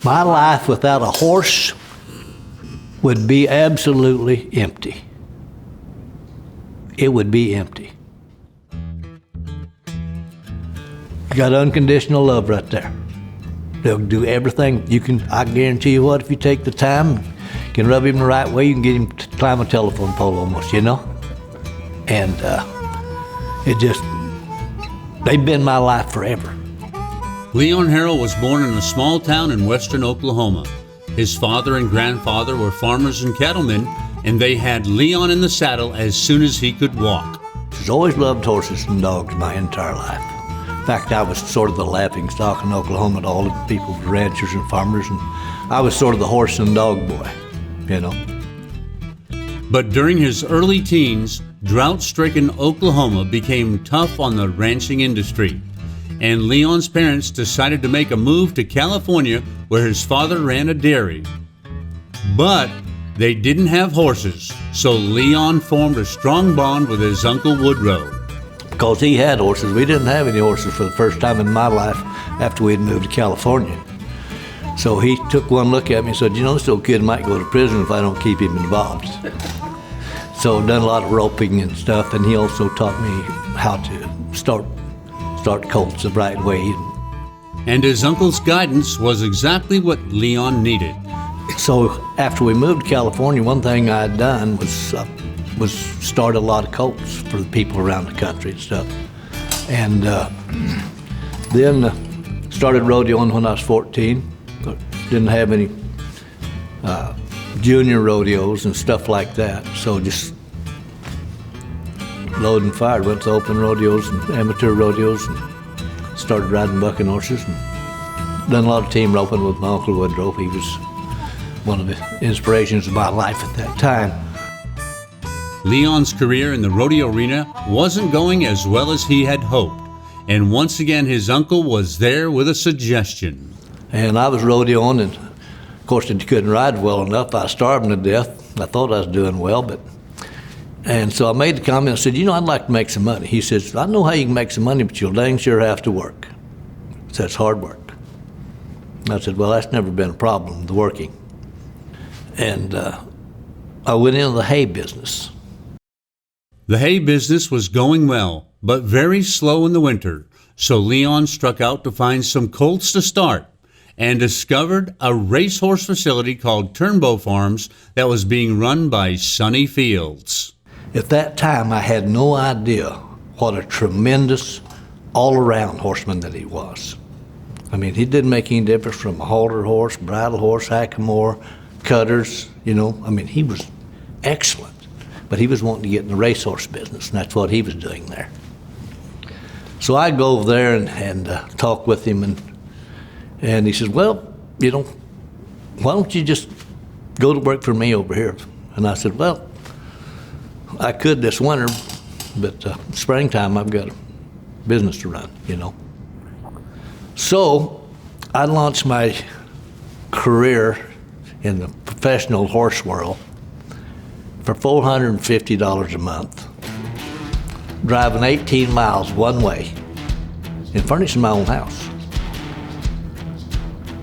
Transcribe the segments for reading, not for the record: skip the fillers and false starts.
My life without a horse would be absolutely empty. It would be empty. You got unconditional love right there. They'll do everything you can. I guarantee you what, if you take the time, you can rub him the right way, you can get him to climb a telephone pole almost, you know? And they've been my life forever. Leon Harrel was born in a small town in western Oklahoma. His father and grandfather were farmers and cattlemen, and they had Leon in the saddle as soon as he could walk. I've always loved horses and dogs my entire life. In fact, I was sort of the laughing stock in Oklahoma to all the people, ranchers and farmers, and I was sort of the horse and dog boy, you know. But during his early teens, drought-stricken Oklahoma became tough on the ranching industry, and Leon's parents decided to make a move to California where his father ran a dairy. But they didn't have horses, so Leon formed a strong bond with his Uncle Woodrow. Because he had horses. We didn't have any horses for the first time in my life after we had moved to California. So he took one look at me and said, you know, this little kid might go to prison if I don't keep him involved. So done a lot of roping and stuff, and he also taught me how to start colts the right way. And his uncle's guidance was exactly what Leon needed. So after we moved to California, one thing I had done was start a lot of colts for the people around the country and stuff. And then started rodeoing when I was 14. Didn't have any junior rodeos and stuff like that. So just load and fired, went to open rodeos and amateur rodeos and started riding bucking horses and done a lot of team roping with my Uncle Woodrow. He was one of the inspirations of my life at that time. Leon's career in the rodeo arena wasn't going as well as he had hoped, and once again his uncle was there with a suggestion. And I was rodeoing, and of course I couldn't ride well enough. I was starving to death. I thought I was doing well, and so I made the comment, I said, you know, I'd like to make some money. He says, I know how you can make some money, but you'll dang sure have to work. So that's hard work. I said, well, that's never been a problem, the working. And I went into the hay business. The hay business was going well, but very slow in the winter, so Leon struck out to find some colts to start and discovered a racehorse facility called Turnbow Farms that was being run by Sonny Fields. At that time, I had no idea what a tremendous all-around horseman that he was. I mean, he didn't make any difference from a halter horse, bridle horse, hackamore, cutters, you know. I mean, he was excellent. But he was wanting to get in the racehorse business, and that's what he was doing there. So I go over there and talk with him, and he says, well, you know, why don't you just go to work for me over here? And I said, well, I could this winter, but springtime I've got a business to run, you know. So I launched my career in the professional horse world for $450 a month, driving 18 miles one way and furnishing my own house.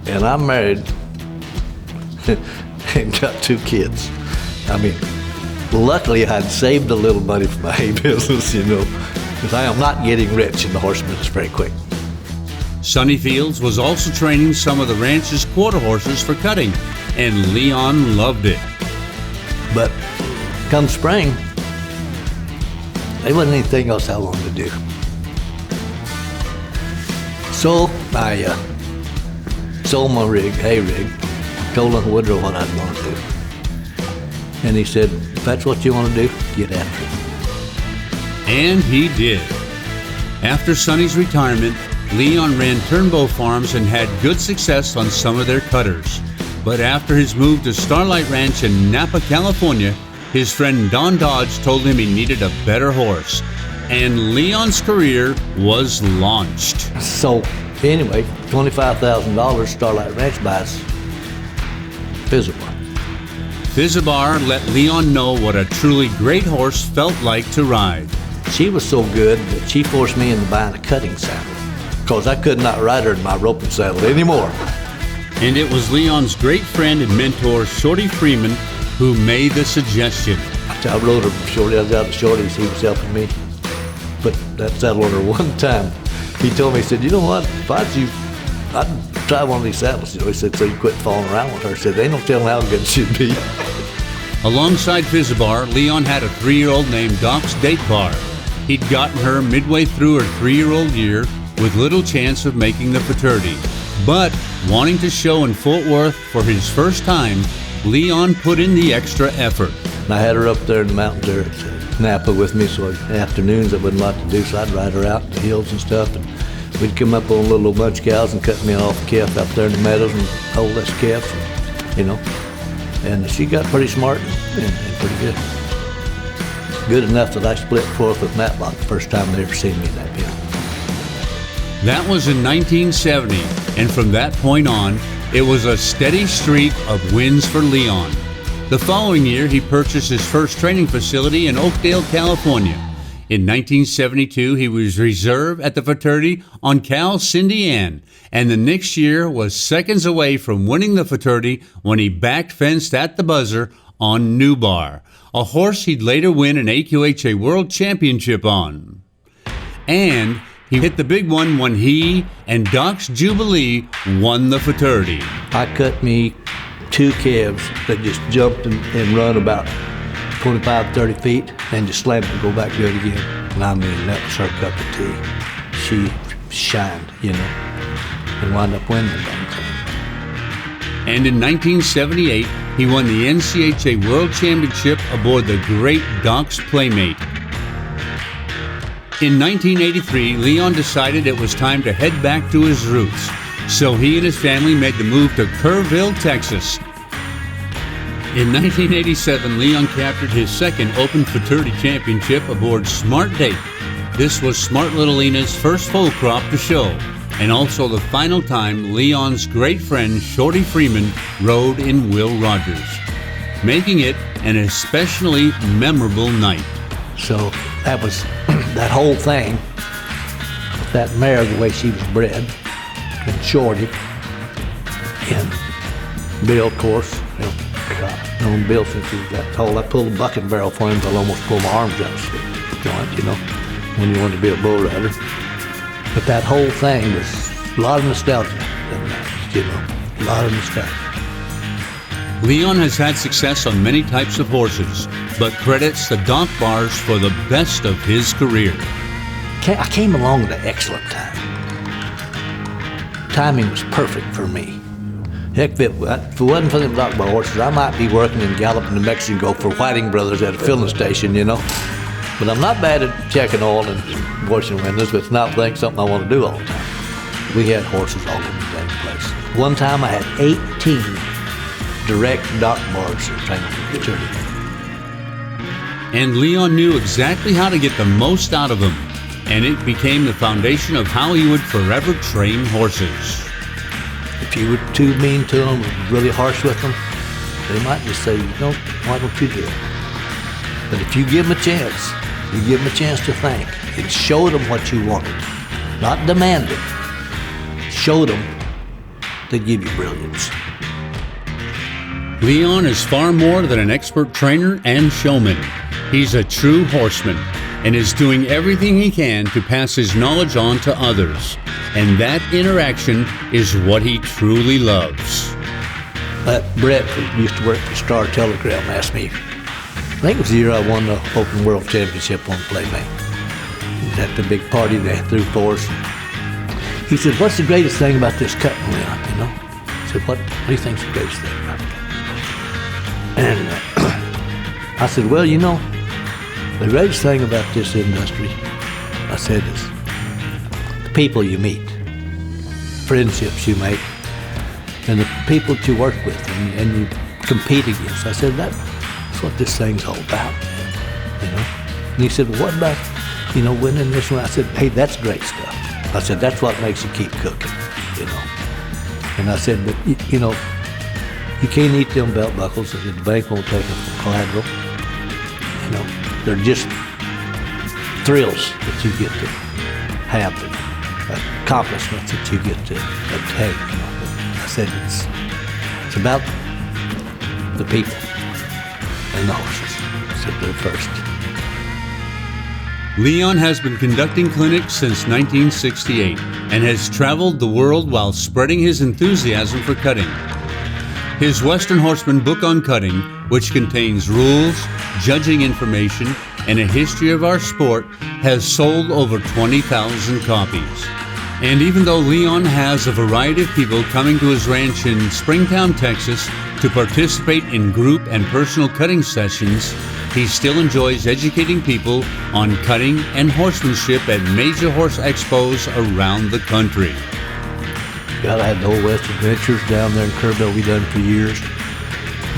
And I'm married and got 2 kids. I mean, luckily I'd saved a little money for my hay business, you know, because I am not getting rich in the horse business very quick. Sonny Fields was also training some of the ranch's quarter horses for cutting, and Leon loved it. But come spring, there wasn't anything else I wanted to do. So I sold my hay rig, told Uncle Woodrow what I was going to do. And he said, if that's what you want to do, get after it. And he did. After Sonny's retirement, Leon ran Turnbow Farms and had good success on some of their cutters. But after his move to Starlight Ranch in Napa, California, his friend Don Dodge told him he needed a better horse, and Leon's career was launched. So anyway, $25,000, Starlight Ranch buys Fizabar. Fizabar let Leon know what a truly great horse felt like to ride. She was so good that she forced me into buying a cutting saddle, because I could not ride her in my roping saddle anymore. And it was Leon's great friend and mentor, Shorty Freeman, who made the suggestion. I rode her, Shorty, I was out with Shorty, he was helping me put that saddle on her one time. He told me, he said, you know what, if I was you, I'd try one of these saddles. He said, so you quit falling around with her. He said, they don't tell how good it should be. Alongside Fizabar, Leon had a 3-year-old named Doc's Date Bar. He'd gotten her midway through her 3-year-old year with little chance of making the fraternity. But wanting to show in Fort Worth for his first time, Leon put in the extra effort. I had her up there in the mountains there at Napa with me, so afternoons I wasn't a lot to do, so I'd ride her out in the hills and stuff. And we'd come up on a little bunch of cows and cut me off a calf out there in the meadows and hold us calves, you know. And she got pretty smart and pretty good. Good enough that I split fourth with Matlock the first time they ever seen me in that field. That was in 1970, and from that point on, it was a steady streak of wins for Leon. The following year, he purchased his first training facility in Oakdale, California. In 1972, he was reserve at the fraternity on Cal Cindy Ann, and the next year was seconds away from winning the fraternity when he back-fenced at the buzzer on New Bar, a horse he'd later win an AQHA World Championship on. And he hit the big one when he and Doc's Jubilee won the fraternity. I cut me 2 calves that just jumped and run about 25, 30 feet and just slammed it and go back to it again. And I mean, that was her cup of tea. She shined, you know, and wound up winning the damn thing. And in 1978, he won the NCHA World Championship aboard the great Doc's Playmate. In 1983, Leon decided it was time to head back to his roots, so he and his family made the move to Kerrville, Texas. In 1987, Leon captured his second Open Fraternity Championship aboard Smart Date. This was Smart Little Lena's first full crop to show, and also the final time Leon's great friend Shorty Freeman rode in Will Rogers, making it an especially memorable night. So that was that whole thing, that mare, the way she was bred, and Shorty, and Bill, of course, you know, I've known Bill since he was that tall. I pulled a bucket barrel for him till I almost pulled my arms out of the joint, you know, when you wanted to be a bull rider. But that whole thing was a lot of nostalgia in that, you know, a lot of nostalgia. Leon has had success on many types of horses, but credits the Doc Bars for the best of his career. I came along at an excellent time. Timing was perfect for me. Heck, if it wasn't for them Doc Bar horses, I might be working in Gallup, New Mexico for Whiting Brothers at a filling station, you know. But I'm not bad at checking oil and washing windows, but it's not something I want to do all the time. We had horses all over the damn place. One time I had 18 direct Doc Bars training fraternity. And Leon knew exactly how to get the most out of them, and it became the foundation of how he would forever train horses. If you were too mean to them, really harsh with them, they might just say, no, why don't you do it? But if you give them a chance, you give them a chance to think and show them what you wanted, not demand it. Show them, they give you brilliance. Leon is far more than an expert trainer and showman. He's a true horseman and is doing everything he can to pass his knowledge on to others. And that interaction is what he truly loves. Brett, who used to work for Star Telegram, asked me, I think it was the year I won the Open World Championship on Playmate. It was at the big party they threw for us. He said, what's the greatest thing about this cutting, Leon, you know? I said, what do you think's the greatest thing about it? And I said, well, you know, the greatest thing about this industry, I said, is the people you meet, friendships you make, and the people that you work with and you compete against. I said, that's what this thing's all about, man, you know? And he said, well, what about, you know, winning this one? I said, hey, that's great stuff. I said, that's what makes you keep cooking, you know? And I said, but, you know, you can't eat them belt buckles, the bank won't take them from collateral. You know, they're just thrills that you get to have, and accomplishments that you get to obtain. You know, I said, it's about the people and the horses. I said, they're first. Leon has been conducting clinics since 1968 and has traveled the world while spreading his enthusiasm for cutting. His Western Horseman book on cutting, which contains rules, judging information, and a history of our sport, has sold over 20,000 copies. And even though Leon has a variety of people coming to his ranch in Springtown, Texas, to participate in group and personal cutting sessions, he still enjoys educating people on cutting and horsemanship at major horse expos around the country. God, I had the Old West Adventures down there in Kerrville we done for years.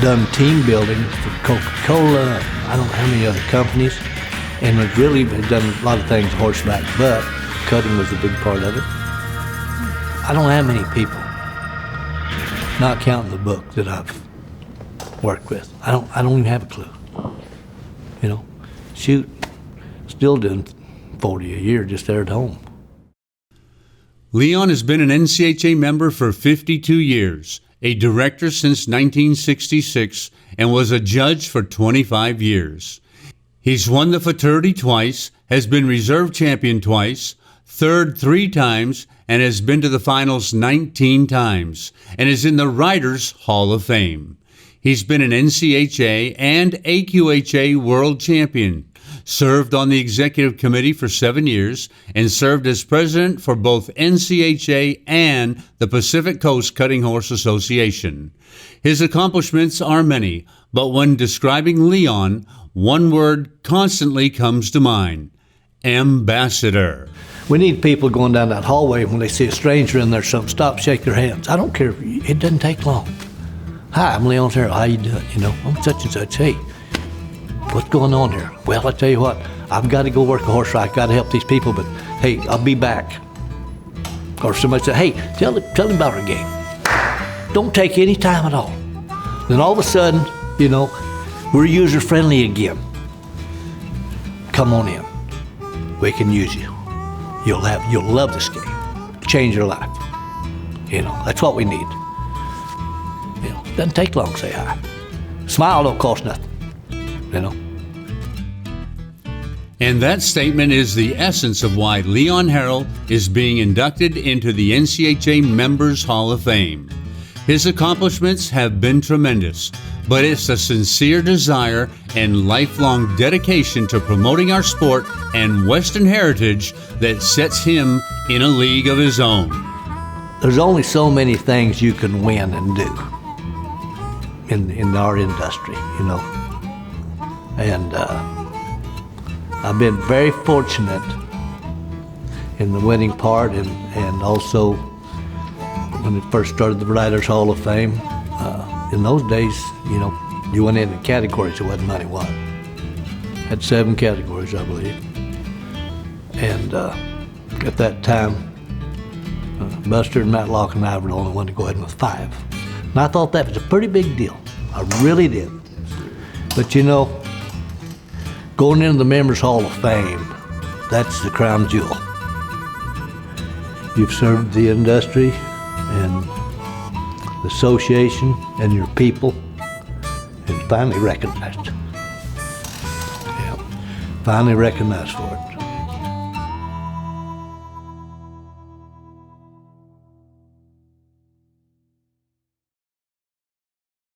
Done team building for Coca-Cola, I don't know how many other companies, and we've really done a lot of things horseback, but cutting was a big part of it. I don't have many people, not counting the book, that I've worked with. I don't even have a clue. You know, shoot, still doing 40 a year just there at home. Leon has been an NCHA member for 52 years, a director since 1966, and was a judge for 25 years. He's won the fraternity twice, has been reserve champion twice, third 3 times, and has been to the finals 19 times, and is in the Riders Hall of Fame. He's been an NCHA and AQHA world champion, served on the executive committee for 7 years, and served as president for both NCHA and the Pacific Coast Cutting Horse Association. His accomplishments are many, but when describing Leon, one word constantly comes to mind: ambassador. We need people going down that hallway when they see a stranger in there, something, stop, shake their hands. I don't care, it doesn't take long. Hi, I'm Leon Harrel, how you doing? You know, I'm such and such. Hey, what's going on here? Well, I tell you what, I've got to go work a horse ride, I've got to help these people, but hey, I'll be back. Or somebody said, hey, tell him about our game. Don't take any time at all. Then all of a sudden, you know, we're user friendly again. Come on in. We can use you. You'll love this game. Change your life. You know, that's what we need. You know, doesn't take long to say hi. Smile don't cost nothing. You know. And that statement is the essence of why Leon Harrel is being inducted into the NCHA Members Hall of Fame. His accomplishments have been tremendous, but it's a sincere desire and lifelong dedication to promoting our sport and Western heritage that sets him in a league of his own. There's only so many things you can win and do in our industry, you know. And I've been very fortunate in the winning part, and also when it first started the Riders Hall of Fame. In those days, you know, you went in categories, it wasn't money won. Had 7 categories, I believe. And at that time, Buster and Matlock and I were the only one to go ahead with 5. And I thought that was a pretty big deal. I really did. But you know, going into the Members Hall of Fame, that's the crown jewel. You've served the industry and the association and your people, and finally recognized. Yeah, finally recognized for it.